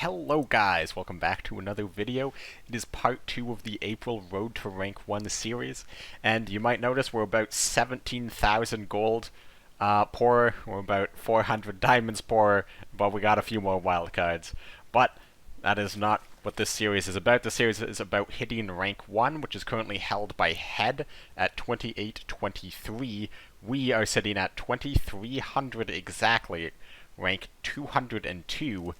Hello guys, welcome back to another video. It is part 2 of the April Road to Rank 1 series, and you might notice we're about 17,000 gold poorer, we're about 400 diamonds poorer, but we got a few more wildcards. But that is not what this series is about. The series is about hitting rank 1, which is currently held by Head at 2823. We are sitting at 2300 exactly, rank 202,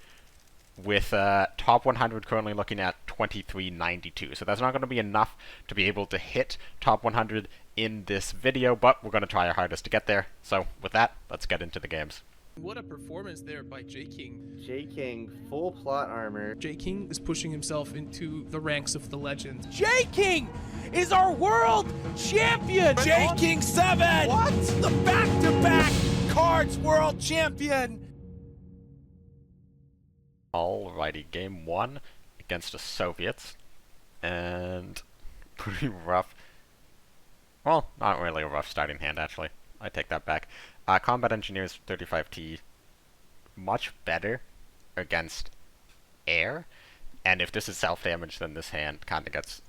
with top 100 currently looking at 2392. So that's not going to be enough to be able to hit top 100 in this video, but we're going to try our hardest to get there. So with that, let's get into the games. What a performance there by J-King. J-King, full plot armor. J-King is pushing himself into the ranks of the legend. J-King is our world champion! J-King 7! What? The back-to-back KARDS world champion! Alrighty, game 1 against the Soviets, and pretty rough. Well, not really a rough starting hand, actually. I take that back. Combat Engineers 35T, much better against air, and if this is self-damage, then this hand kind of gets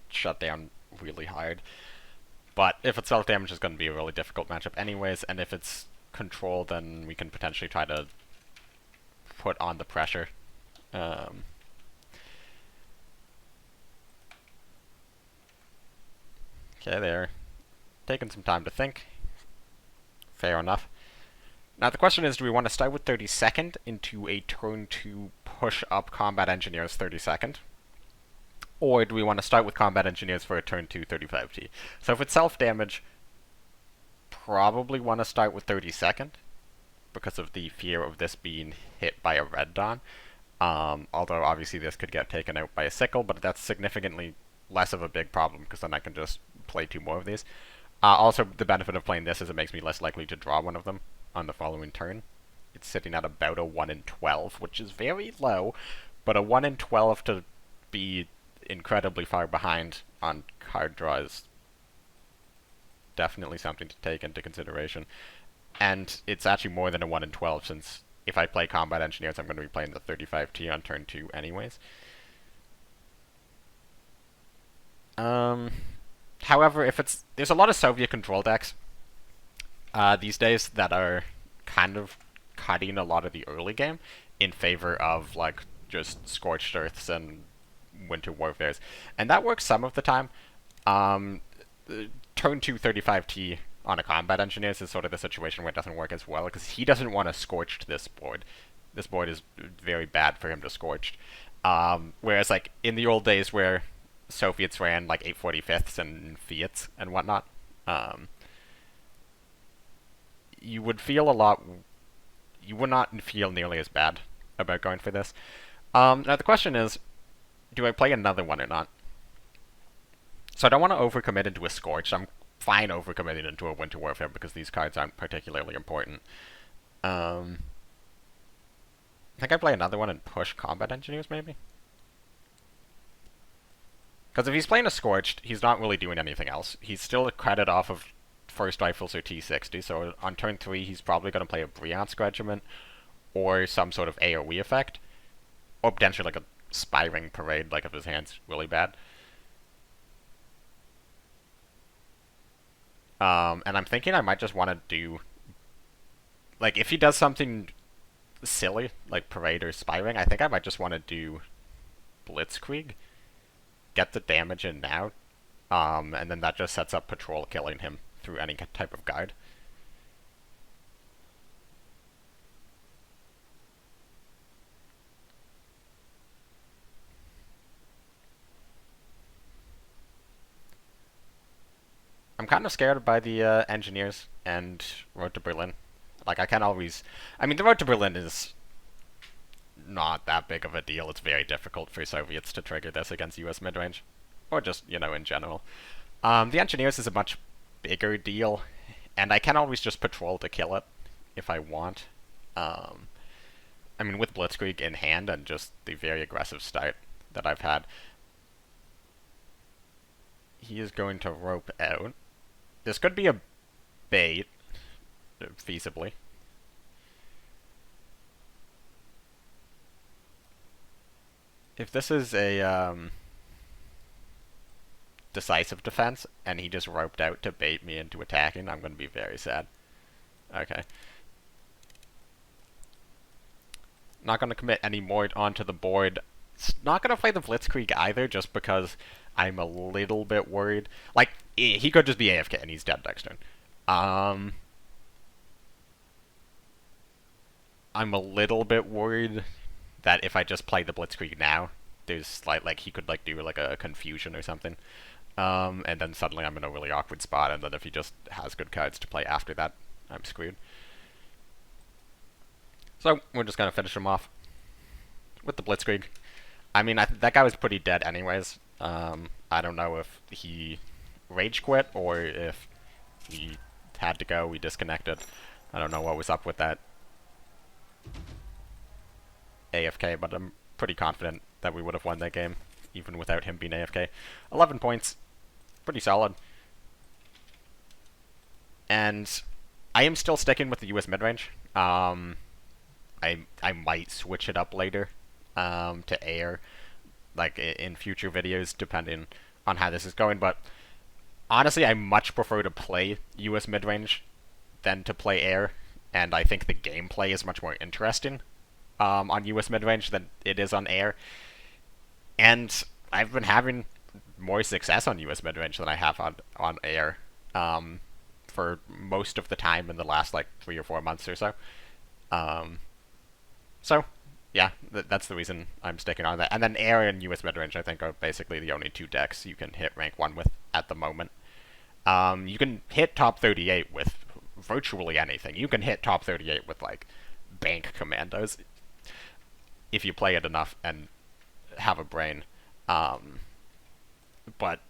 shut down really hard. But if it's self-damage, it's going to be a really difficult matchup anyways, and if it's control, then we can potentially try to put on the pressure. Okay, they're taking some time to think. Fair enough. Now the question is, do we want to start with 32nd into a turn 2 push up Combat Engineers 32nd? Or do we want to start with Combat Engineers for a turn 2 35T? So if it's self-damage, probably want to start with 32nd, because of the fear of this being hit by a Red Dawn. Although obviously this could get taken out by a sickle, but that's significantly less of a big problem, because then I can just play 2 more of these. Also, the benefit of playing this is it makes me less likely to draw one of them on the following turn. It's sitting at about a 1 in 12, which is very low, but a 1 in 12 to be incredibly far behind on card draw is definitely something to take into consideration. And it's actually more than a 1 in 12, since if I play Combat Engineers, I'm going to be playing the 35T on turn 2 anyways. However, there's a lot of Soviet control decks these days that are kind of cutting a lot of the early game in favor of like just Scorched Earths and Winter Warfares, and that works some of the time. Turn 2 35T on a Combat Engineers is sort of the situation where it doesn't work as well, because he doesn't want to Scorched this board. This board is very bad for him to Scorched. Whereas like in the old days where Soviets ran like 845ths and Fiats and whatnot, you would not feel nearly as bad about going for this. Now the question is, do I play another one or not? So I don't want to overcommit into a Scorch. I'm fine overcommitting into a Winter Warfare because these cards aren't particularly important. I think I play another one and push Combat Engineers, maybe? Because if he's playing a Scorched, he's not really doing anything else. He's still a credit off of First Rifles or T60, so on turn 3 he's probably going to play a Bryansk Regiment or some sort of AoE effect. Or potentially like a Spyring Parade, like if his hand's really bad. And I'm thinking I might just want to do, like, if he does something silly, like Parade or Spyring, I think I might just want to do Blitzkrieg. Get the damage in now, and then that just sets up Patrol killing him through any type of guard. I'm kind of scared by the Engineers and Road to Berlin. Like, I can always... I mean, the Road to Berlin is not that big of a deal. It's very difficult for Soviets to trigger this against US midrange. Or just, you know, in general. The Engineers is a much bigger deal, and I can always just Patrol to kill it if I want. I mean, with Blitzkrieg in hand and just the very aggressive start that I've had. He is going to rope out. This could be a bait, feasibly. If this is a decisive defense, and he just roped out to bait me into attacking, I'm going to be very sad. Okay. Not going to commit any more onto the board. Not going to play the Blitzkrieg either, just because I'm a little bit worried. Like, he could just be AFK and he's dead next turn. I'm a little bit worried that if I just play the Blitzkrieg now, there's like he could like do like a confusion or something. And then suddenly I'm in a really awkward spot, and then if he just has good cards to play after that, I'm screwed. So, we're just gonna finish him off with the Blitzkrieg. I mean, that guy was pretty dead anyways. I don't know if he rage quit, or if he had to go, we disconnected. I don't know what was up with that AFK, but I'm pretty confident that we would have won that game, even without him being AFK. 11 points. Pretty solid. And I am still sticking with the US midrange. I might switch it up later to air, like in future videos, depending on how this is going. But honestly, I much prefer to play US midrange than to play air, and I think the gameplay is much more interesting on US midrange than it is on air. And I've been having more success on US midrange than I have on air for most of the time in the last like 3 or 4 months or so. So, yeah, that's the reason I'm sticking on that. And then air and US midrange, I think, are basically the only 2 decks you can hit rank 1 with at the moment. You can hit top 38 with virtually anything. You can hit top 38 with, like, bank commandos if you play it enough and have a brain. But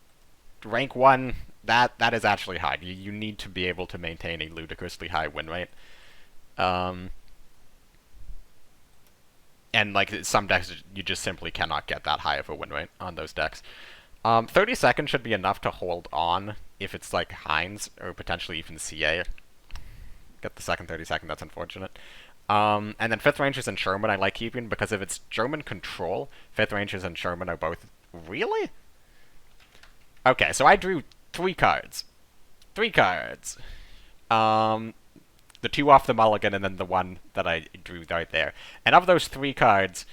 rank 1, that is actually high. You need to be able to maintain a ludicrously high win rate. And like some decks, you just simply cannot get that high of a win rate on those decks. 30 seconds should be enough to hold on if it's like Heinz or potentially even CA. Get the second 30 second, that's unfortunate. And then 5th Rangers and Sherman I like keeping, because if it's German control, 5th Rangers and Sherman are both... Really? Okay, so I drew 3 cards. 3 cards. The 2 off the mulligan, and then the 1 that I drew right there. And of those 3 cards,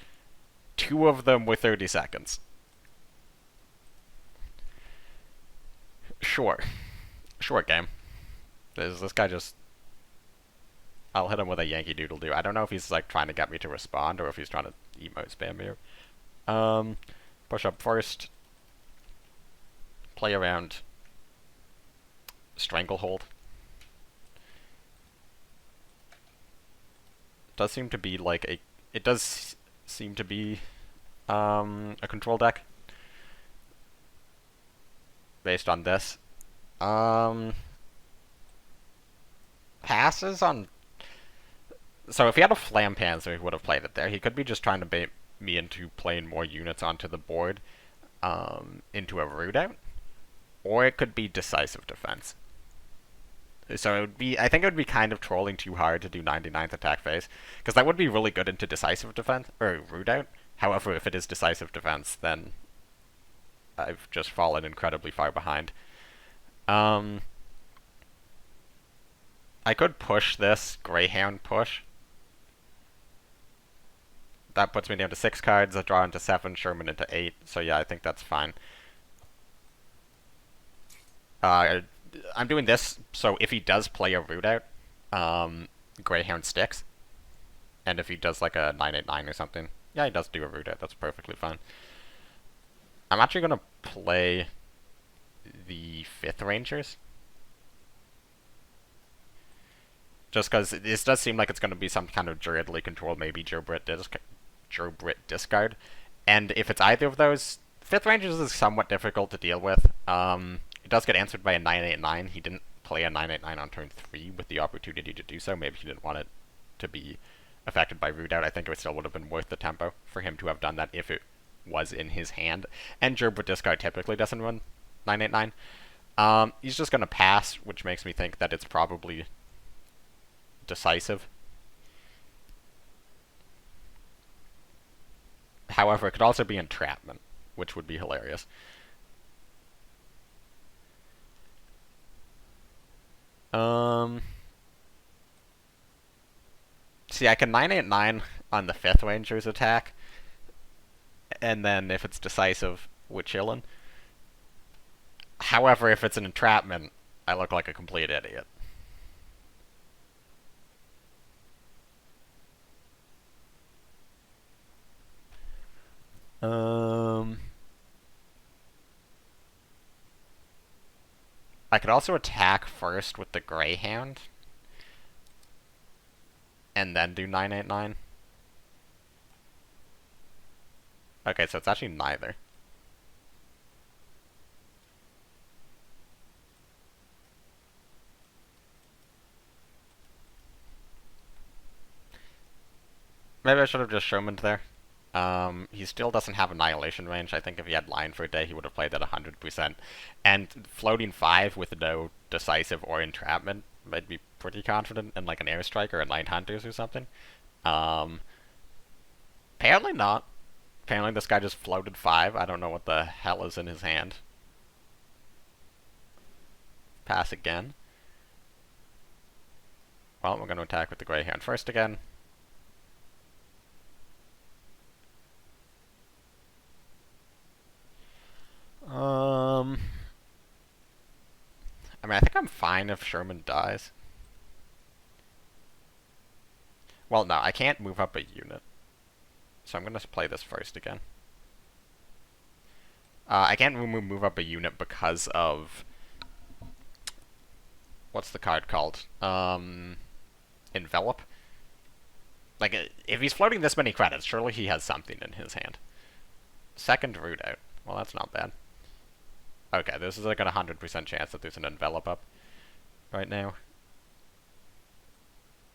2 of them were 30 seconds. Sure. Short game. This guy just... I'll hit him with a Yankee Doodle Doo. I don't know if he's like trying to get me to respond, or if he's trying to emote spam here. Push up first. Play around. Stranglehold. Does seem to be like a... It does seem to be a control deck. Based on this. Passes on... So if he had a Flam Panzer, he would have played it there. He could be just trying to bait me into playing more units onto the board into a root out. Or it could be decisive defense. So it would be, I think it would be kind of trolling too hard to do 99th attack phase, because that would be really good into decisive defense, or root out. However, if it is decisive defense, then I've just fallen incredibly far behind. I could push this Greyhound push. That puts me down to 6 cards, I draw into 7, Sherman into 8, so yeah, I think that's fine. I'm doing this, so if he does play a root out, Greyhound sticks. And if he does like a 989 or something, yeah, he does do a root out, that's perfectly fine. I'm actually going to play the 5th Rangers. Just because this does seem like it's going to be some kind of Druidly control, maybe Gerbrit discard. And if it's either of those, 5th Rangers is somewhat difficult to deal with. It does get answered by a 989. He didn't play a 989 on turn 3 with the opportunity to do so. Maybe he didn't want it to be affected by root out. I think it still would have been worth the tempo for him to have done that if it was in his hand. And Gerbrit discard typically doesn't run 989. He's just going to pass, which makes me think that it's probably decisive. However, it could also be entrapment, which would be hilarious. See, I can 989 on the 5th Ranger's attack, and then if it's decisive, we're chillin'. However, if it's an entrapment, I look like a complete idiot. I could also attack first with the Greyhound, and then do 989. Okay, so it's actually neither. Maybe I should have just Shermaned there. He still doesn't have annihilation range. I think if he had line for a day, he would have played at 100%. And floating 5 with no decisive or entrapment, I'd be pretty confident in like an airstrike or a 9 hunters or something. Apparently not. Apparently this guy just floated 5. I don't know what the hell is in his hand. Pass again. Well, we're going to attack with the Greyhound first again. I mean, I think I'm fine if Sherman dies. Well, no, I can't move up a unit. So I'm going to play this first again. I can't move up a unit because of... What's the card called? Envelop? Like, if he's floating this many credits, surely he has something in his hand. Second root out. Well, that's not bad. Okay, this is like a 100% chance that there's an envelop up right now.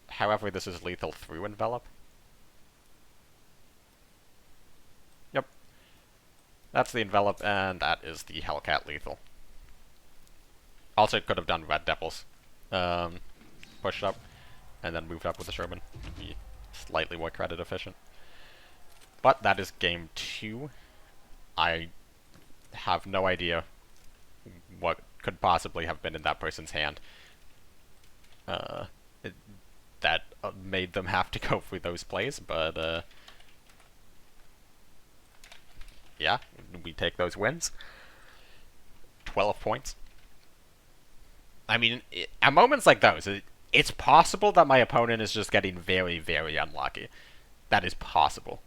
However, this is lethal through envelop. Yep. That's the envelop, and that is the Hellcat lethal. Also, could have done Red Devils. Pushed up, and then moved up with the Sherman to be slightly more credit efficient. But that is game 2. I have no idea what could possibly have been in that person's hand that made them have to go through those plays, but yeah, we take those wins. 12 points. I mean, at moments like those, it's possible that my opponent is just getting very, very unlucky. That is possible.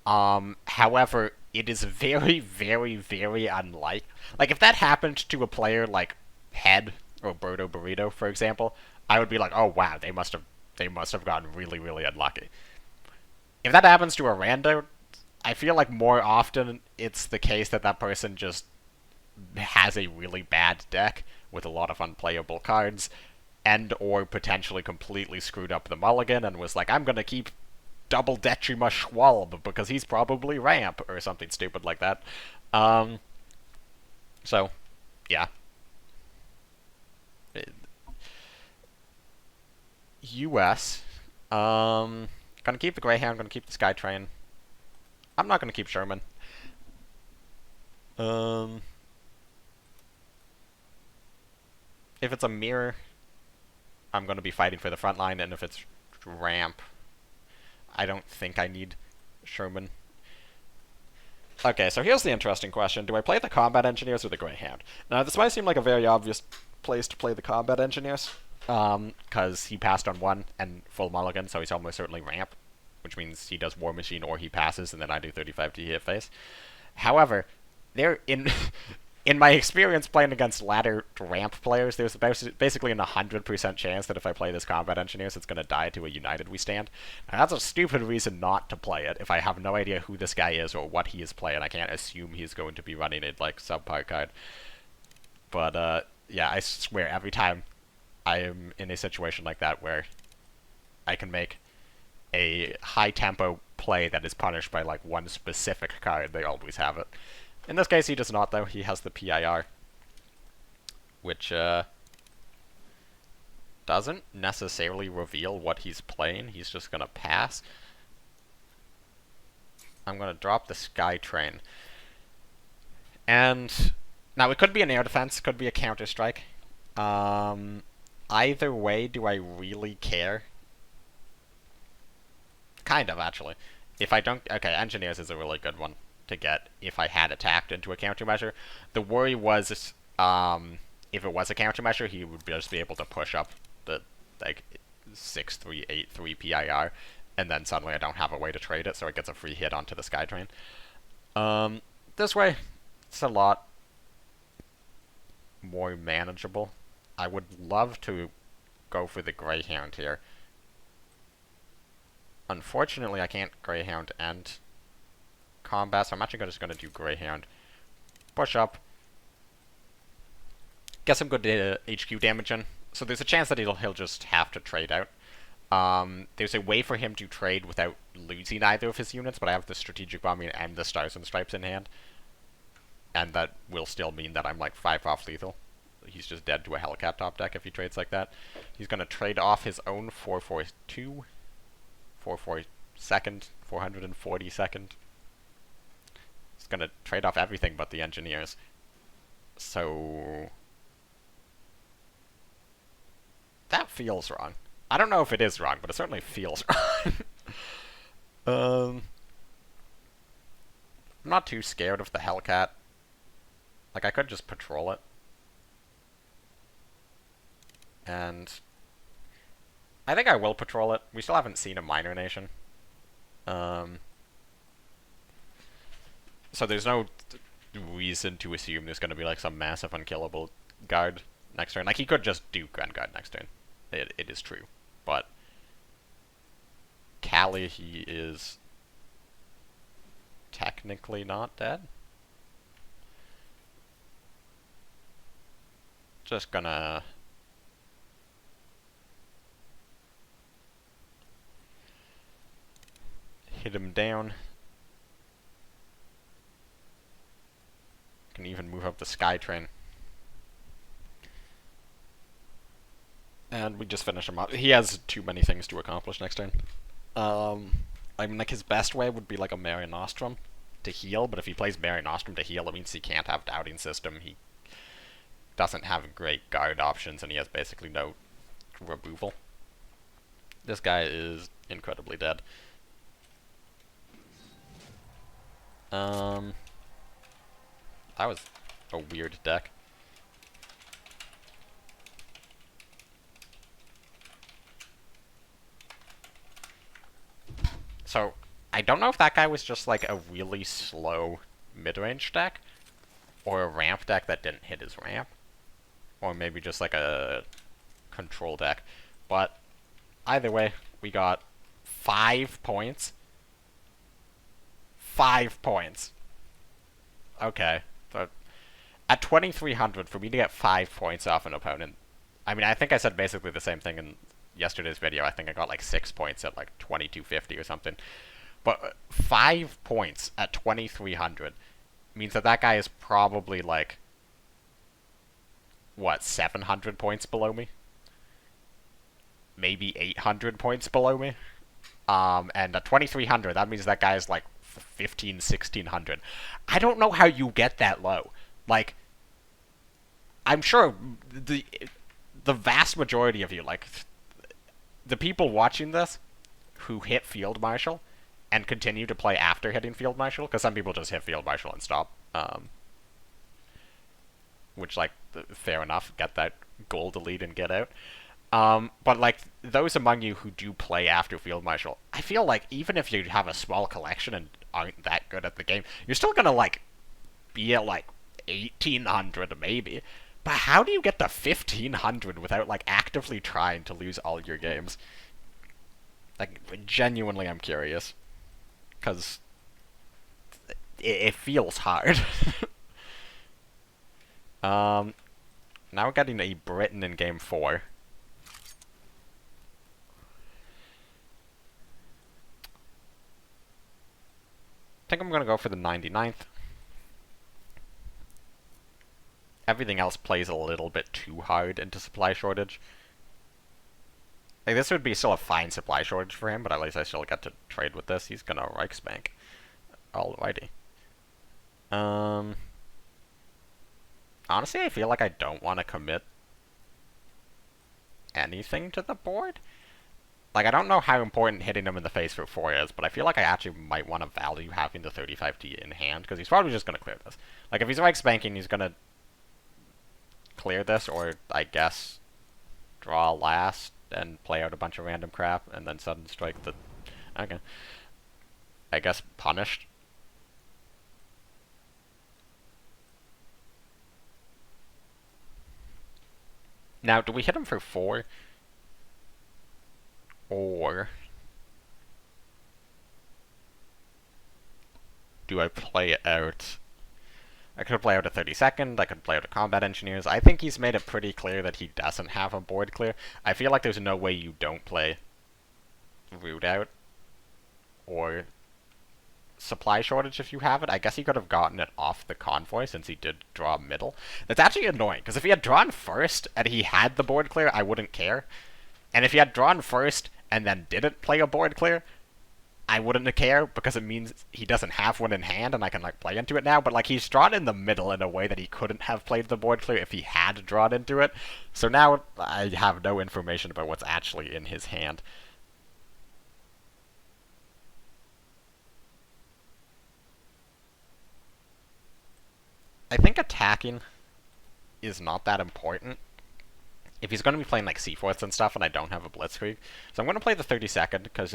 However, it is very, very, very unlikely. Like, if that happened to a player like Head or Birdo Burrito, for example, I would be like, oh wow, they must have gotten really, really unlucky. If that happens to a rando, I feel like more often it's the case that that person just has a really bad deck with a lot of unplayable cards, and or potentially completely screwed up the mulligan and was like, I'm gonna keep double Detrima Schwalb because he's probably ramp or something stupid like that. So, yeah. US. Gonna keep the Greyhound, gonna keep the Skytrain. I'm not gonna keep Sherman. If it's a mirror, I'm gonna be fighting for the front line, and if it's ramp, I don't think I need Sherman. Okay, so here's the interesting question. Do I play the Combat Engineers or the Greyhound? Now, this might seem like a very obvious place to play the Combat Engineers, because he passed on 1 and full mulligan, so he's almost certainly ramp, which means he does War Machine or he passes, and then I do 35 to hit face. However, they're in my experience playing against ladder ramp players, there's basically an 100% chance that if I play this Combat Engineers, it's going to die to a United We Stand. Now, that's a stupid reason not to play it if I have no idea who this guy is or what he is playing. I can't assume he's going to be running a, like, subpar card. But, yeah, I swear, every time I am in a situation like that where I can make a high-tempo play that is punished by, like, one specific card, they always have it. In this case, he does not, though. He has the PIR, which doesn't necessarily reveal what he's playing. He's just going to pass. I'm gonna drop the Sky Train. And now it could be an air defense, could be a counter strike. Either way, do I really care? Kind of, actually. If I don't... Okay, Engineers is a really good one to get if I had attacked into a countermeasure. The worry was, if it was a countermeasure, he would just be able to push up the, like, 6-3, 8-3 PIR, and then suddenly I don't have a way to trade it, so it gets a free hit onto the Skytrain. This way, it's a lot more manageable. I would love to go for the Greyhound here. Unfortunately, I can't Greyhound and combat, so I'm actually just going to do Greyhound. Push up. Get some good HQ damage in. So there's a chance that he'll just have to trade out. There's a way for him to trade without losing either of his units, but I have the Strategic Bombing and the Stars and Stripes in hand. And that will still mean that I'm like 5 off lethal. He's just dead to a Hellcat top deck if he trades like that. He's going to trade off his own 442, 442nd, 442nd. He's going to trade off everything but the Engineers. So... that feels wrong. I don't know if it is wrong, but it certainly feels wrong. I'm not too scared of the Hellcat. Like, I could just patrol it. And I think I will patrol it. We still haven't seen a minor nation. So there's no reason to assume there's going to be like some massive unkillable guard next turn. Like, he could just do Grand Guard next turn. It is true. But Cali, he is technically not dead. Just gonna hit him down. Can even move up the Skytrain. And we just finish him up. He has too many things to accomplish next turn. I mean, like, his best way would be like a Mare Nostrum to heal, but if he plays Mare Nostrum to heal, it means he can't have Doubting System. He doesn't have great guard options, and he has basically no removal. This guy is incredibly dead. That was a weird deck. So, I don't know if that guy was just like a really slow mid-range deck, or a ramp deck that didn't hit his ramp, or maybe just like a control deck. But either way, we got 5 points. 5 points. Okay. So at 2300, for me to get 5 points off an opponent, I mean, I think I said basically the same thing in yesterday's video. I think I got like 6 points at like 2250 or something. But 5 points at 2300 means that that guy is probably like, what, 700 points below me? Maybe 800 points below me? And at 2300, that means that guy is like 1600. I don't know how you get that low. Like, I'm sure the vast majority of you, like, the people watching this who hit Field Marshal and continue to play after hitting Field Marshal, because some people just hit Field Marshal and stop, which, like, fair enough, get that goal to lead and get out. But, like, those among you who do play after Field Marshal, I feel like even if you have a small collection and aren't that good at the game, you're still gonna, like, be at, like, 1800 maybe. But how do you get to 1500 without, like, actively trying to lose all your games? Like, genuinely, I'm curious. Because it feels hard. Now we're getting a Britain in game 4. I think I'm going to go for the 99th. Everything else plays a little bit too hard into supply shortage. Like, this would be still a fine supply shortage for him, but at least I still get to trade with this. He's gonna Reichsbank. Alrighty. Honestly, I feel like I don't want to commit anything to the board. Like, I don't know how important hitting him in the face for 4 is, but I feel like I actually might want to value having the 35D in hand, because he's probably just going to clear this. Like, if he's right spanking, he's going to clear this, or, I guess, draw last and play out a bunch of random crap, and then sudden strike the... Okay. I guess punished. Now, do we hit him for 4? Or do I play it out? I could play out a 32nd, I could play out a combat engineers. I think he's made it pretty clear that he doesn't have a board clear. I feel like there's no way you don't play root out or supply shortage if you have it. I guess he could have gotten it off the convoy since he did draw middle. That's actually annoying, because if he had drawn first and he had the board clear, I wouldn't care. And if he had drawn first and then didn't play a board clear, I wouldn't care, because it means he doesn't have one in hand and I can, like, play into it now. But, like, he's drawn in the middle in a way that he couldn't have played the board clear if he had drawn into it. So now I have no information about what's actually in his hand. I think attacking is not that important if he's going to be playing like C4s and stuff and I don't have a blitzkrieg. So I'm going to play the 32nd, because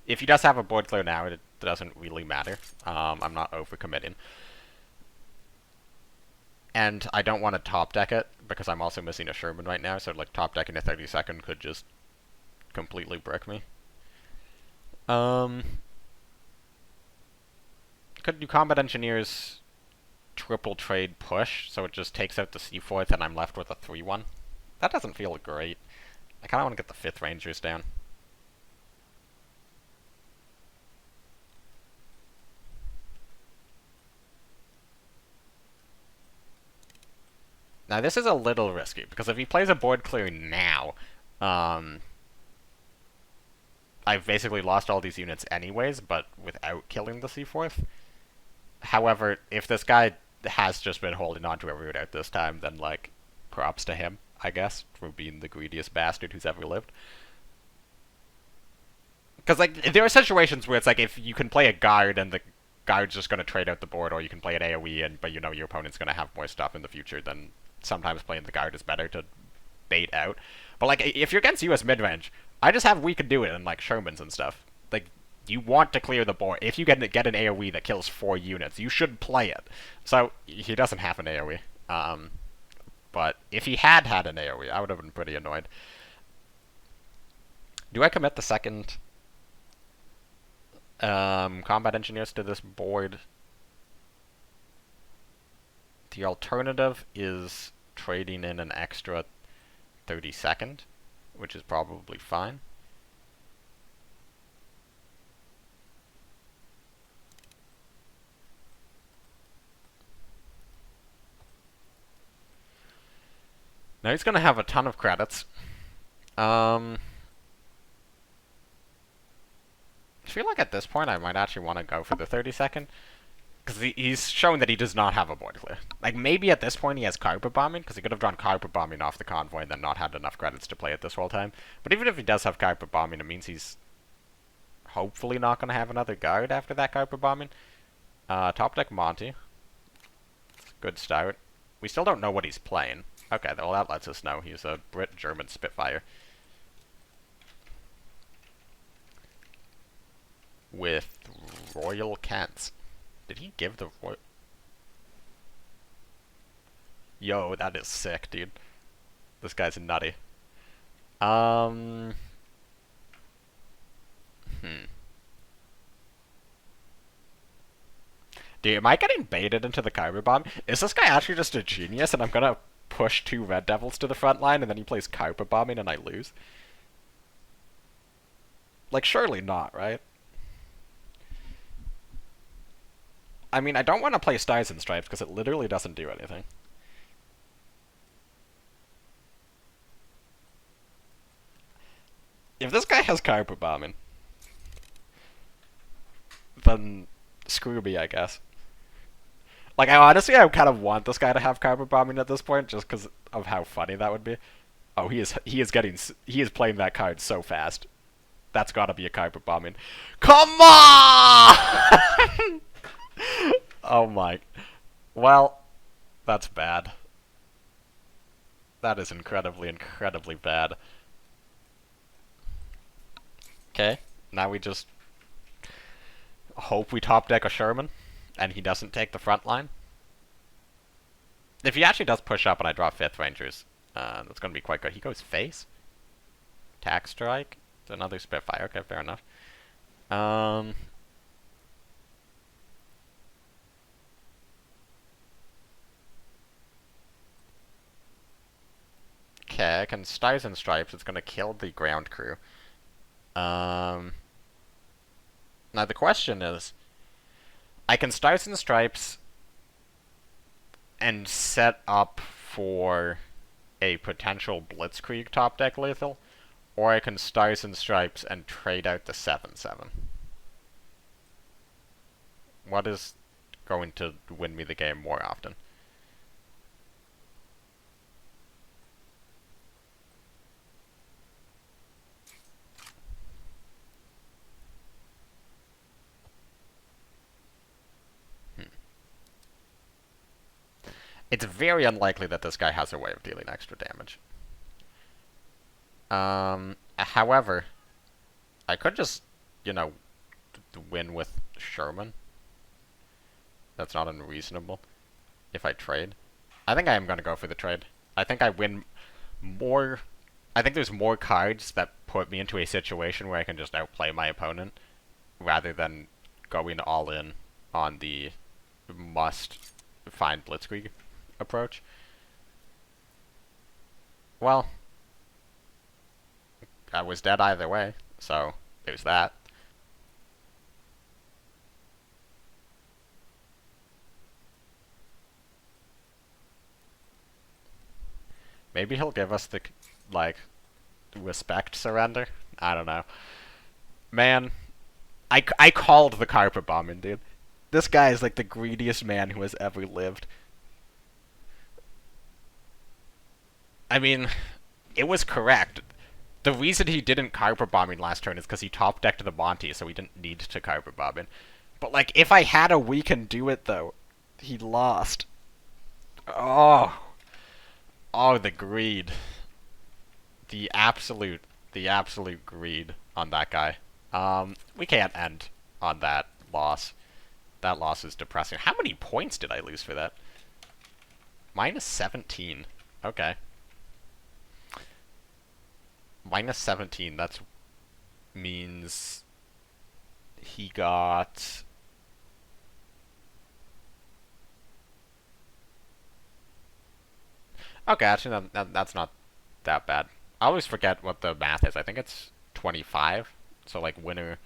if he does have a board clear now, it doesn't really matter. I'm not overcommitting. And I don't want to top deck it, because I'm also missing a Sherman right now, so like top decking a 32nd could just completely brick me. Could do combat engineers triple trade push, so it just takes out the C4th and I'm left with a 3-1. That doesn't feel great. I kind of want to get the 5th Rangers down. Now this is a little risky, because if he plays a board clear now, I've basically lost all these units anyways, but without killing the C4th. However, if this guy has just been holding on to a root out this time, then, like, props to him, I guess, for being the greediest bastard who's ever lived. Because, like, there are situations where it's like, if you can play a guard and the guard's just going to trade out the board, or you can play an AoE, but you know your opponent's going to have more stuff in the future, then sometimes playing the guard is better to bait out. But, like, if you're against US midrange, I just have we can do it and, like, Shermans and stuff. Like, you want to clear the board. If you get an AoE that kills 4 units, you should play it. So, he doesn't have an AoE. But if he had an AoE, I would have been pretty annoyed. Do I commit the second combat engineers to this board? The alternative is trading in an extra 32nd, which is probably fine. Now he's going to have a ton of credits. I feel like at this point I might actually want to go for the 32nd. Because he's shown that he does not have a board clear. Like, maybe at this point he has carpet bombing, because he could have drawn carpet bombing off the convoy and then not had enough credits to play it this whole time. But even if he does have carpet bombing, it means he's hopefully not going to have another guard after that carpet bombing. Top deck Monty. Good start. We still don't know what he's playing. Okay, well that lets us know he's a Brit-German Spitfire. With Royal Kents. Did he give the Royal... Yo, that is sick, dude. This guy's nutty. Dude, am I getting baited into the Kyber Bomb? Is this guy actually just a genius and I'm gonna push 2 Red Devils to the front line and then he plays Kyber Bombing and I lose? Like, surely not, right? I mean, I don't want to play Stars and Stripes because it literally doesn't do anything. If this guy has Kyber Bombing, then screw me, I guess. Like, I kind of want this guy to have carpet bombing at this point, just because of how funny that would be. Oh, he is playing that card so fast. That's gotta be a carpet bombing. Come on! Oh my. Well, that's bad. That is incredibly, incredibly bad. Okay, now we just hope we top deck a Sherman, and he doesn't take the front line. If he actually does push up and I draw 5th Rangers, that's going to be quite good. He goes face. Tack strike. It's another Spitfire. Okay, fair enough. Okay, I can Stars and Stripes. It's going to kill the ground crew. Now the question is, I can Stars and Stripes and set up for a potential Blitzkrieg top deck lethal, or I can Stars and Stripes and trade out the 7/7. What is going to win me the game more often? It's very unlikely that this guy has a way of dealing extra damage. However, I could just, you know, win with Sherman. That's not unreasonable if I trade. I think I am going to go for the trade. I think I win more. I think there's more cards that put me into a situation where I can just outplay my opponent rather than going all in on the must find Blitzkrieg approach. Well, I was dead either way, so there's that. Maybe he'll give us the, like, respect surrender? I don't know. Man, I called the carpet bombing, dude. This guy is like the greediest man who has ever lived. I mean, it was correct. The reason he didn't carpet bombing last turn is because he top decked the Monty, so he didn't need to carpet bombing. But like, if I had a we can do it though, he lost. Oh, oh, the greed, the absolute greed on that guy. We can't end on that loss. That loss is depressing. How many points did I lose for that? Minus 17. Okay. Minus 17, that means he got... Okay, actually, that's not that bad. I always forget what the math is. I think it's 25. So, like, winner...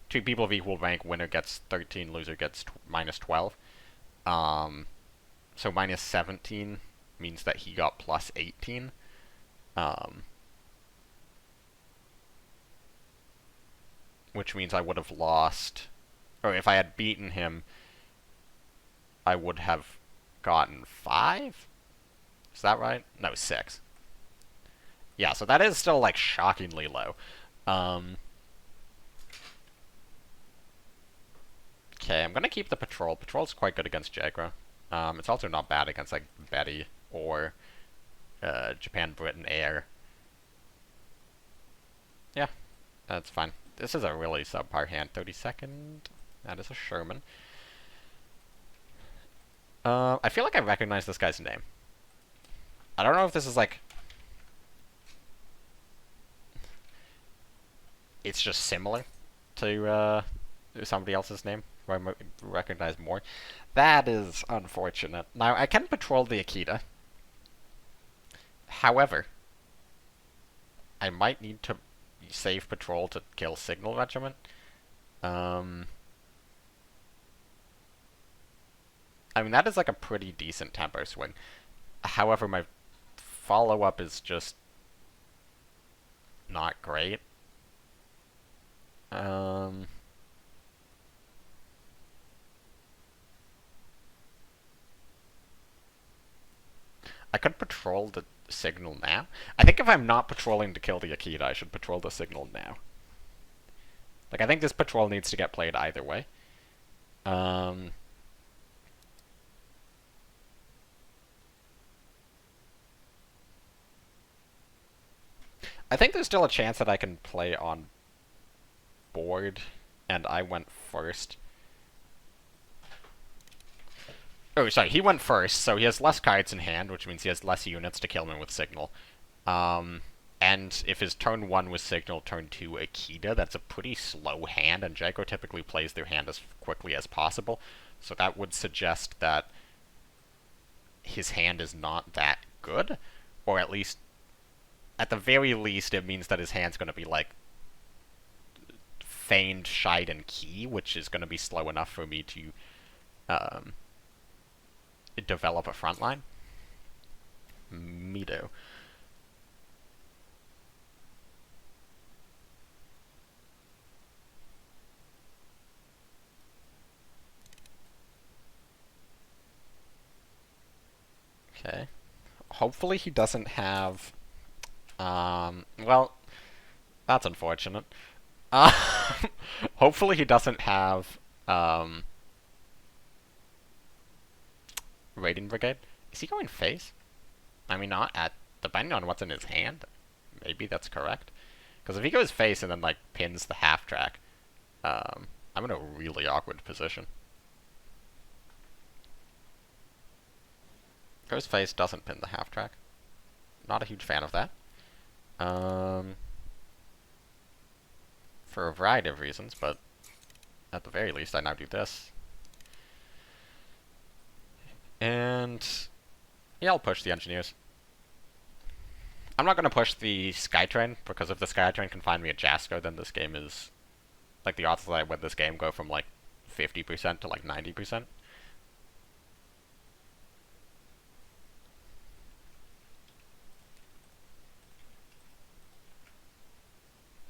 2 people of equal rank, winner gets 13, loser gets minus 12. So minus 17 means that he got plus 18. Which means I would have lost... Or if I had beaten him, I would have gotten 5? Is that right? No, 6. Yeah, so that is still, like, shockingly low. Okay, I'm gonna keep the Patrol. Patrol's quite good against Jagra. It's also not bad against, like, Betty or Japan, Britain, Air. Yeah, that's fine. This is a really subpar hand. 32nd. That is a Sherman. I feel like I recognize this guy's name. I don't know if this is, like... It's just similar to somebody else's name, who I recognize more. That is unfortunate. Now, I can patrol the Akita. However, I might need to save patrol to kill Signal Regiment. I mean, that is like a pretty decent tempo swing. However, my follow-up is just not great. I could patrol the signal now. I think if I'm not patrolling to kill the Akita, I should patrol the signal now. Like, I think this patrol needs to get played either way. I think there's still a chance that I can play on board, and I went first. Oh, sorry, he went first, so he has less cards in hand, which means he has less units to kill me with Signal. And if his turn 1 was Signal, turn 2 Akita, that's a pretty slow hand, and Jaco typically plays their hand as quickly as possible, so that would suggest that his hand is not that good, or at least, at the very least, it means that his hand's going to be like Feigned, Shide, and Key, which is going to be slow enough for me to develop a front line. Mido. Okay. Hopefully he doesn't have... well, that's unfortunate. Hopefully he doesn't have... Raiding Brigade. Is he going face? I mean, not at... Depending on what's in his hand, maybe that's correct. Because if he goes face and then, like, pins the half-track, I'm in a really awkward position. Goes face, doesn't pin the half-track. Not a huge fan of that. For a variety of reasons, but at the very least, I now do this. And yeah, I'll push the engineers. I'm not going to push the Skytrain, because if the Skytrain can find me at Jasco, then this game is... Like, the odds that I win this game go from, like, 50% to, like, 90%.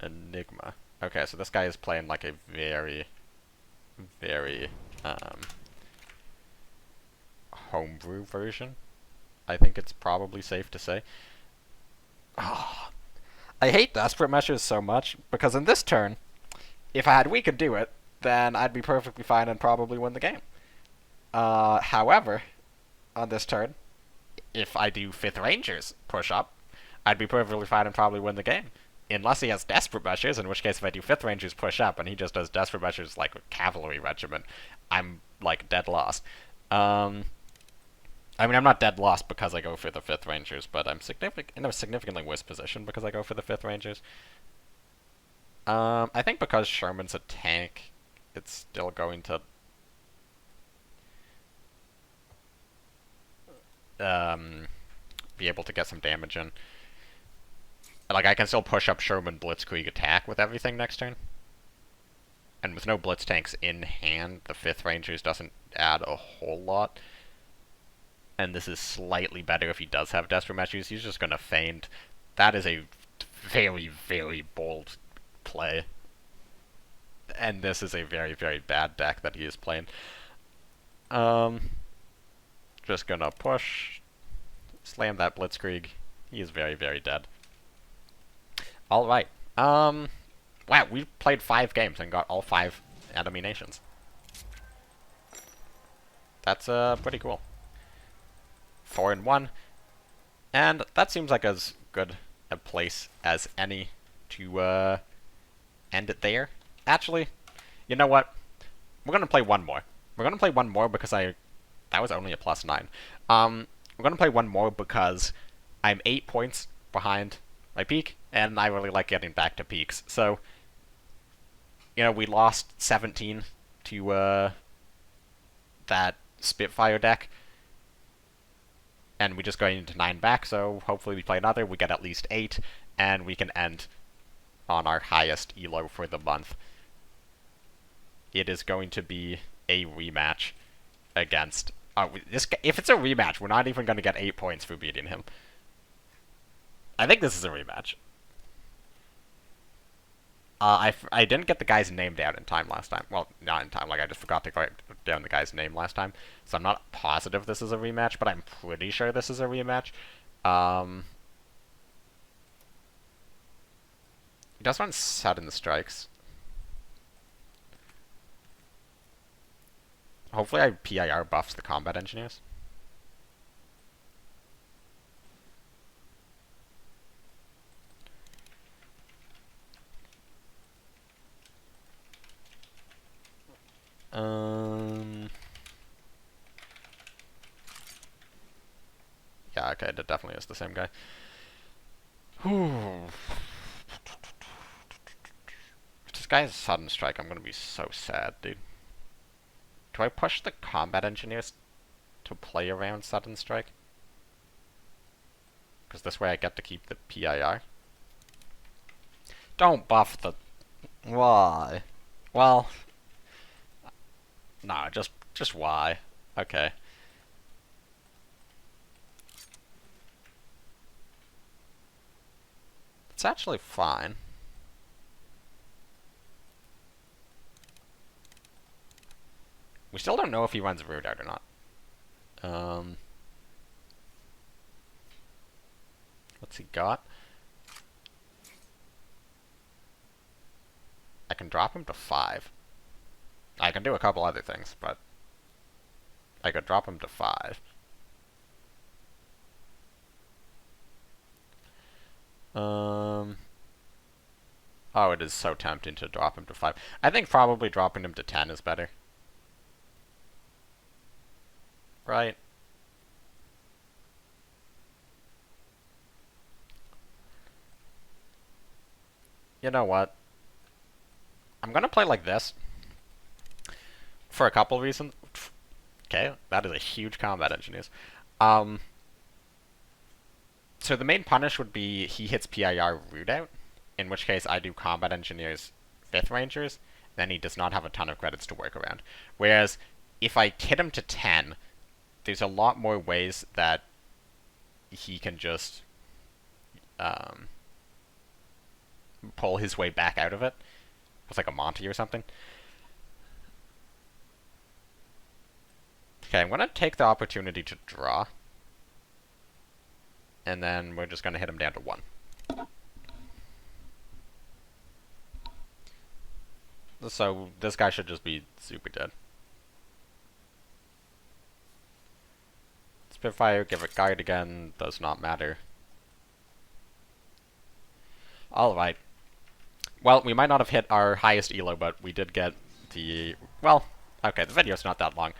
Enigma. Okay, so this guy is playing, like, a very, very, homebrew version. I think it's probably safe to say. Oh, I hate Desperate Measures so much, because in this turn, if I had We Could Do It, then I'd be perfectly fine and probably win the game. However, on this turn, if I do 5th Rangers push up, I'd be perfectly fine and probably win the game. Unless he has Desperate Measures, in which case if I do 5th Rangers push up and he just does Desperate Measures like a cavalry regiment, I'm, like, dead lost. I mean, I'm not dead lost because I go for the 5th Rangers, but I'm in a significantly worse position because I go for the 5th Rangers. I think because Sherman's a tank, it's still going to... be able to get some damage in. Like, I can still push up Sherman Blitzkrieg attack with everything next turn. And with no Blitz tanks in hand, the 5th Rangers doesn't add a whole lot. And this is slightly better if he does have Desperate Measures. He's just going to feint. That is a very, very bold play. And this is a very, very bad deck that he is playing. Just going to push. Slam that Blitzkrieg. He is very, very dead. Alright. Wow, we played 5 games and got all 5 enemy nations. That's pretty cool. 4-1. And that seems like as good a place as any to end it there. Actually, you know what? We're going to play one more. We're going to play one more because that was only a +9. We're going to play one more because I'm 8 points behind my peak, and I really like getting back to peaks. So, you know, we lost 17 to that Spitfire deck, and we just got into 9 back, so hopefully we play another, we get at least 8, and we can end on our highest elo for the month. It is going to be a rematch against... if it's a rematch, we're not even going to get 8 points for beating him. I think this is a rematch. I didn't get the guy's name down in time last time. Well, not in time, like I just forgot to write down the guy's name last time. So I'm not positive this is a rematch, but I'm pretty sure this is a rematch. He does want sudden strikes. Hopefully I PIR buffs the combat engineers. Yeah, okay, that definitely is the same guy. Whew. If this guy has sudden strike, I'm gonna be so sad, dude. Do I push the combat engineers to play around sudden strike? Because this way I get to keep the PIR. Don't buff the... Why? Well... No, just why? Okay. It's actually fine. We still don't know if he runs Root Out or not. What's he got? I can drop him to 5. I can do a couple other things, but I could drop him to 5. Oh, it is so tempting to drop him to 5. I think probably dropping him to 10 is better. Right? You know what? I'm gonna play like this. For a couple reasons. Okay, that is a huge combat engineers. So the main punish would be he hits PIR root out, in which case I do combat engineers 5th rangers, then he does not have a ton of credits to work around. Whereas if I hit him to 10, there's a lot more ways that he can just pull his way back out of it. It's like a Monty or something. Okay, I'm gonna take the opportunity to draw. And then we're just gonna hit him down to 1. So this guy should just be super dead. Spitfire, give it guide again, does not matter. Alright. Well, we might not have hit our highest elo, but we did get the... Well, okay, the video's not that long.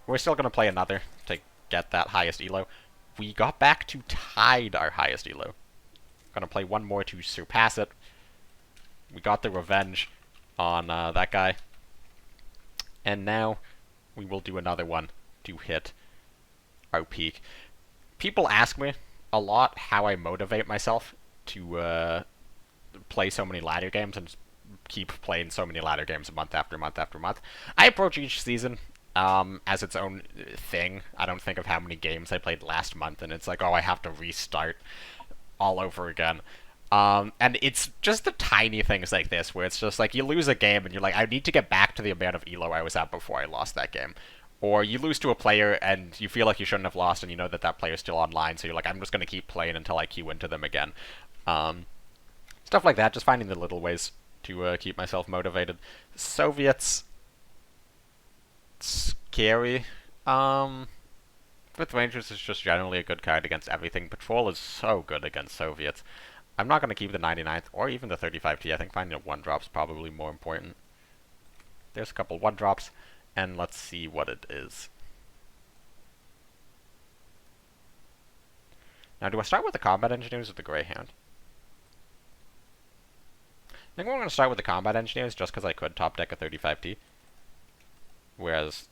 We're still gonna play another to get that highest elo. We got back to tied our highest elo. Gonna play one more to surpass it. We got the revenge on that guy. And now we will do another one to hit our peak. People ask me a lot how I motivate myself to play so many ladder games and keep playing so many ladder games month after month after month. I approach each season as its own thing. I don't think of how many games I played last month, and it's like, oh, I have to restart all over again. And it's just the tiny things like this, where it's just like, you lose a game, and you're like, I need to get back to the amount of elo I was at before I lost that game. Or you lose to a player, and you feel like you shouldn't have lost, and you know that that player's still online, so you're like, I'm just going to keep playing until I queue into them again. Stuff like that, just finding the little ways to keep myself motivated. Soviets... scary. With Rangers is just generally a good card against everything. Patrol is so good against Soviets. I'm not going to keep the 99th or even the 35T. I think finding a 1-drop is probably more important. There's a couple 1-drops, and let's see what it is. Now, do I start with the Combat Engineers or the Greyhound? I think we're going to start with the Combat Engineers just because I could top deck a 35T. Whereas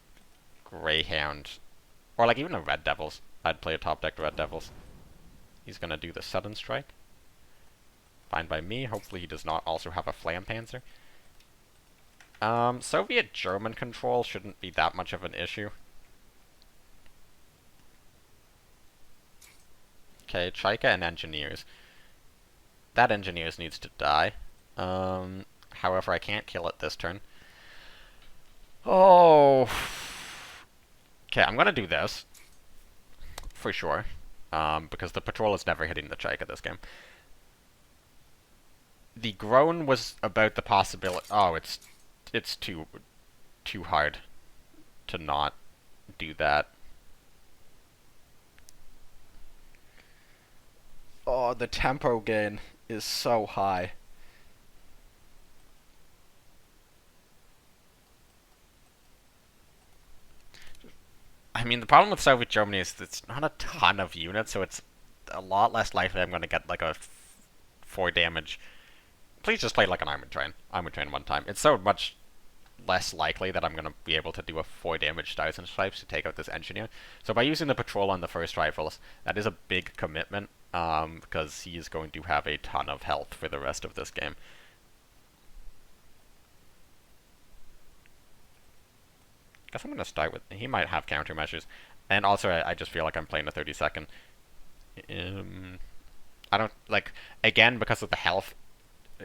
Greyhound, or like even a Red Devils, I'd play a top deck Red Devils. He's going to do the Sudden Strike. Fine by me. Hopefully he does not also have a Flampanzer. Soviet-German control shouldn't be that much of an issue. Okay, Chaika and Engineers. That Engineers needs to die. However, I can't kill it this turn. Oh. Okay, I'm gonna do this. For sure. Because the patrol is never hitting the Chika this game. The groan was about the possibility. Oh, it's too hard to not do that. Oh, the tempo gain is so high. I mean, the problem with Soviet Germany is it's not a ton of units, so it's a lot less likely I'm going to get like a 4 damage. Please just play like an armored train. Armored train one time. It's so much less likely that I'm going to be able to do a 4 damage Stars and Stripes to take out this engineer. So by using the patrol on the first rifles, that is a big commitment, because he is going to have a ton of health for the rest of this game. Guess I'm going to start with... He might have countermeasures. And also, I just feel like I'm playing a 32nd. I don't... Like, again, because of the health,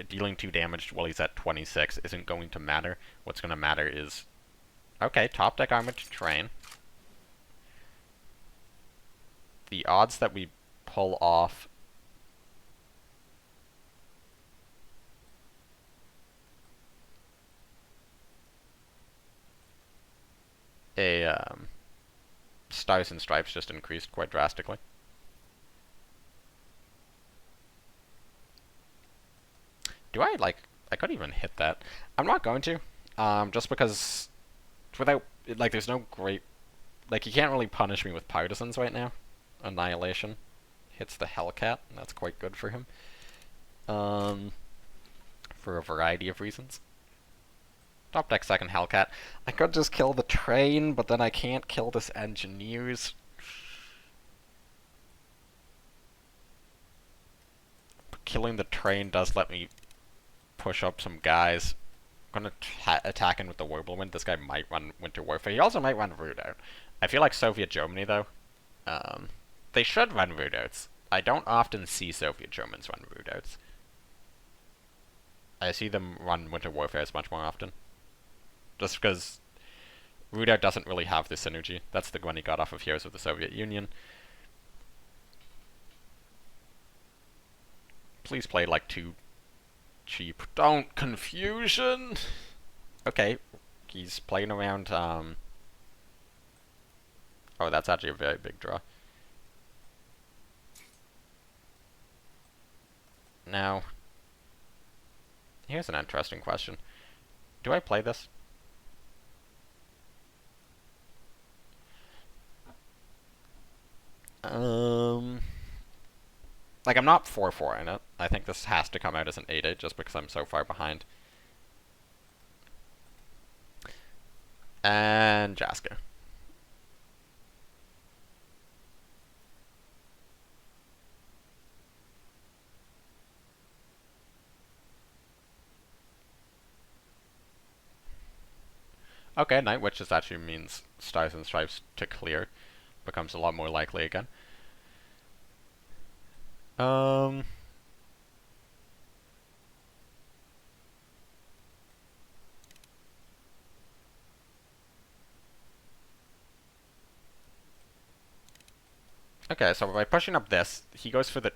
dealing 2 damage while he's at 26 isn't going to matter. What's going to matter is... Okay, top deck armored train. The odds that we pull off... a Stars and Stripes just increased quite drastically. Do I, like... I couldn't even hit that. I'm not going to. Just because... Without... Like, there's no great... Like, you can't really punish me with partisans right now. Annihilation hits the Hellcat, and that's quite good for him. For a variety of reasons. Top deck second Hellcat. I could just kill the train, but then I can't kill this engineers. But killing the train does let me push up some guys. I'm gonna attack in with the Whirlwind. This guy might run Winter Warfare. He also might run Redoubt. I feel like Soviet Germany, though, they should run Redoubts. I don't often see Soviet Germans run Redoubts. I see them run Winter Warfares much more often. Just because Redoubt doesn't really have the synergy. That's the one he got off of Heroes of the Soviet Union. Please play like 2 cheap. Don't! Confusion! Okay, he's playing around, Oh, that's actually a very big draw. Now, here's an interesting question. Do I play this? Like, I'm not 4-4 in it. I think this has to come out as an 8-8 just because I'm so far behind. And Jaska. Okay, Night Witches actually means Stars and Stripes to clear. Becomes a lot more likely again. Okay, so by pushing up this, he goes for the...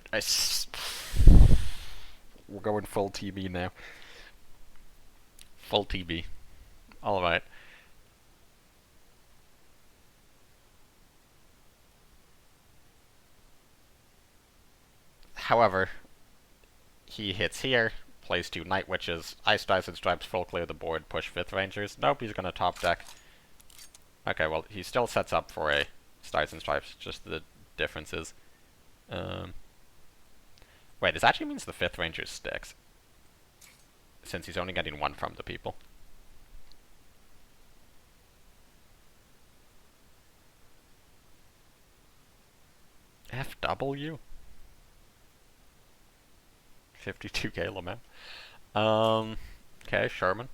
We're going full TB now. Full TB. Alright. However, he hits here, plays 2 Night Witches, Ice Stars and Stripes full clear the board, push 5th Rangers. Nope, he's gonna top deck. Okay, well, he still sets up for a Stars and Stripes, just the differences. Wait, this actually means the 5th Ranger sticks. Since he's only getting 1 from the people. FW? 52k Lamem. Okay, Sherman.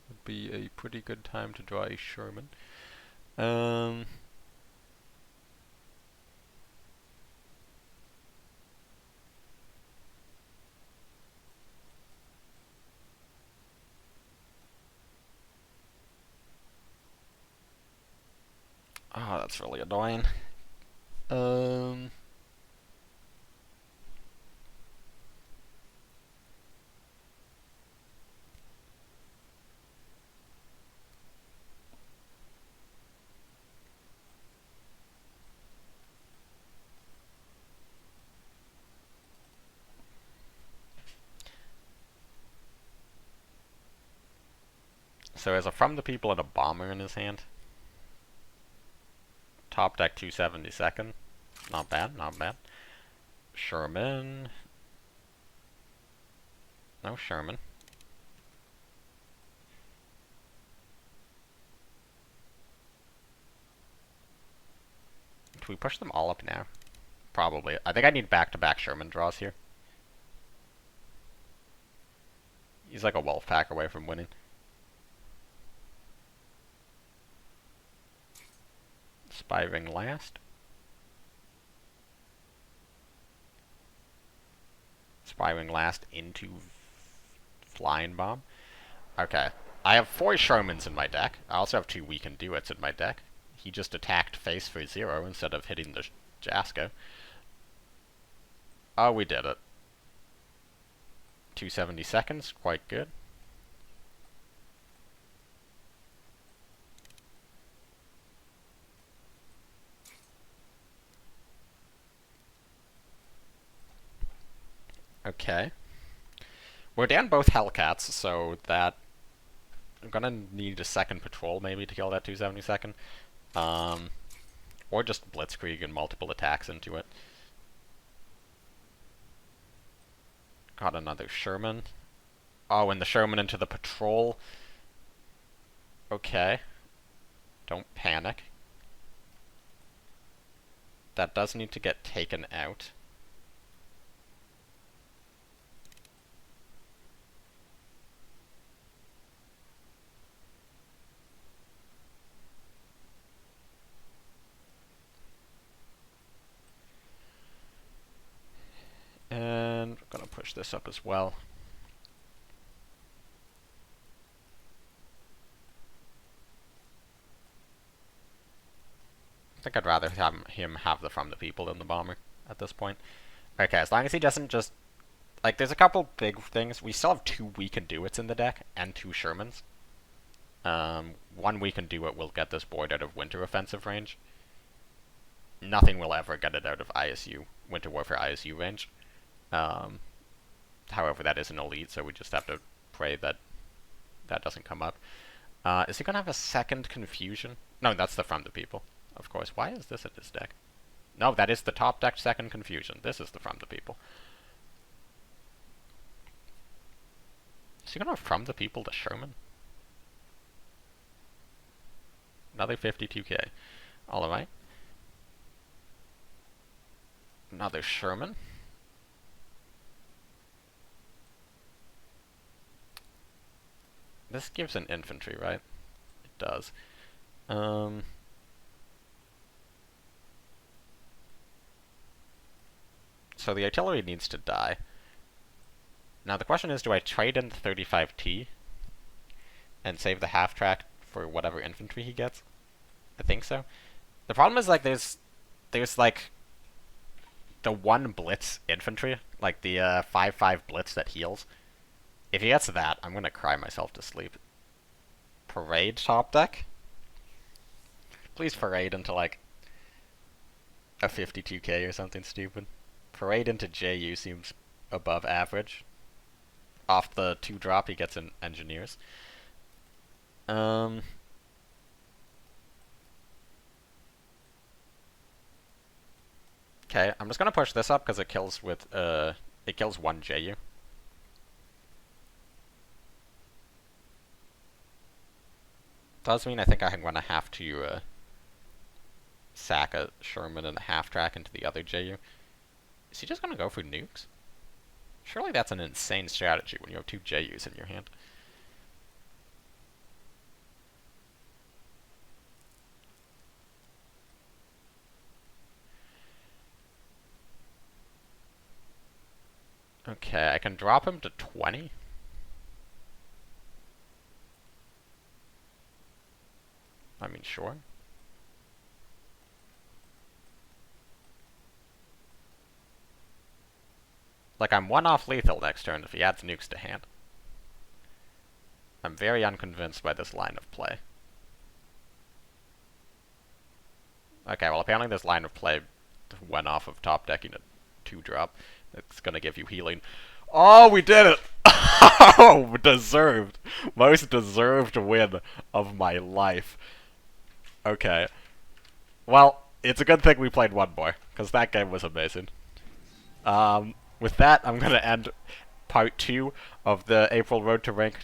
Would be a pretty good time to draw a Sherman. Oh, that's really annoying. So is a from the people and a bomber in his hand. Top deck 272nd. Not bad, not bad. Sherman. No Sherman. Do we push them all up now? Probably. I think I need back-to-back Sherman draws here. He's like a wolf pack away from winning. Spy ring last. Spy ring last into flying bomb. Okay. I have 4 Shermans in my deck. I also have 2 weakened duets in my deck. He just attacked face for 0 instead of hitting the Jasko. Oh, we did it. 272nds, quite good. Okay. We're down both Hellcats, so that... I'm gonna need a second patrol, maybe, to kill that 272nd. Or just Blitzkrieg and multiple attacks into it. Got another Sherman. Oh, and the Sherman into the patrol. Okay. Don't panic. That does need to get taken out. And we're gonna push this up as well. I think I'd rather him have the from the people than the bomber at this point. Okay, as long as he doesn't just... Like, there's a couple big things. We still have 2 weakened duets in the deck, and 2 Shermans. 1 weakened duet will get this board out of Winter Offensive range. Nothing will ever get it out of ISU, Winter Warfare ISU range. However, that is an elite, so we just have to pray that that doesn't come up. Is he going to have a second Confusion? No, that's the from the people, of course. Why is this in this deck? No, that is the top deck second Confusion. This is the from the people. Is he going to have from the people to Sherman? Another 52k. Alright. Another Sherman. This gives an infantry, right? It does. So the artillery needs to die. Now the question is, do I trade in the 35T and save the half track for whatever infantry he gets? I think so. The problem is, like, there's like the 1 blitz infantry, like the 5/5 blitz that heals. If he gets that, I'm gonna cry myself to sleep. Parade top deck? Please parade into, like, a 52k or something stupid. Parade into JU seems above average. Off the 2 drop, he gets in engineers. Okay, I'm just gonna push this up because it kills with it kills 1 JU. Does mean I think I'm gonna have to sack a Sherman and a half track into the other JU. Is he just gonna go for nukes? Surely that's an insane strategy when you have 2 JUs in your hand. Okay, I can drop him to 20. I mean, sure. Like, I'm one off lethal next turn if he adds nukes to hand. I'm very unconvinced by this line of play. Okay, well, apparently this line of play went off of top decking a 2-drop. It's gonna give you healing. Oh, we did it! Oh, deserved. Most deserved win of my life. Okay. Well, it's a good thing we played one more, because that game was amazing. With that, I'm gonna end part 2 of the April Road to Rank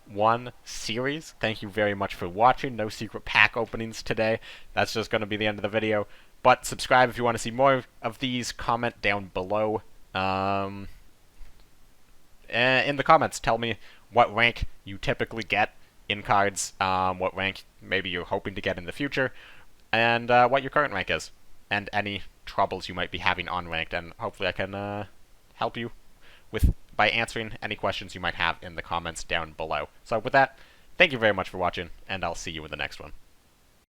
1 series. Thank you very much for watching. No secret pack openings today. That's just going to be the end of the video. But subscribe if you want to see more of these. Comment down below. In the comments, tell me what rank you typically get in cards, what rank maybe you're hoping to get in the future, and what your current rank is, and any troubles you might be having on ranked, and hopefully I can help you by answering any questions you might have in the comments down below. So with that, thank you very much for watching, and I'll see you in the next one.